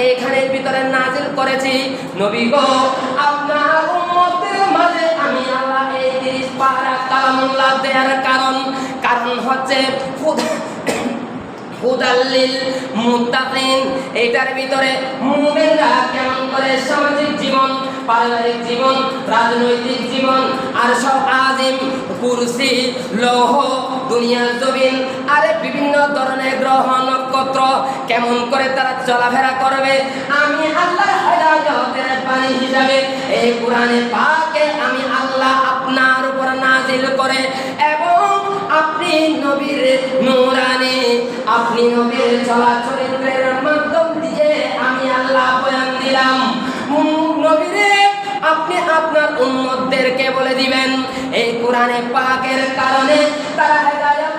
এইখানের ভিতরে নাজিল করেছি। নবী গো, আপনার উম্মতের মাঝে আমি আল্লাহ এই 30 পারা কালামুল্লাহ দেওয়ার কারণ হচ্ছে হুদাল্লিল মুত্তাকিন। এটার ভিতরে মুমিনরা কেমন করে সামাজিক জীবন, পারিবারিক জীবন, রাজনৈতিক জীবন, আর সব আজিম, কুরসি, লৌহ, দুনিয়ার জমিন, আরে বিভিন্ন ধরনের গ্রহ নক্ষত্র কেমন করে তারা চলাফেরা করবে, আমি আল্লাহর হেদায়েতের বাণী হিসাবে এই কোরআনে পাকে আমি আল্লাহ আপনার উপর নাজিল করে, এবং আপনি নবীর নূরানি, আপনি নবীর চলাচরিত্রের মাধ্যম দিয়ে আমি আল্লাহ বয়ান দিলাম। নবীরে আপনি আপনার উম্মতদেরকে বলে দিবেন এই কোরআনে পাকের কারণে তারা হেদায়েত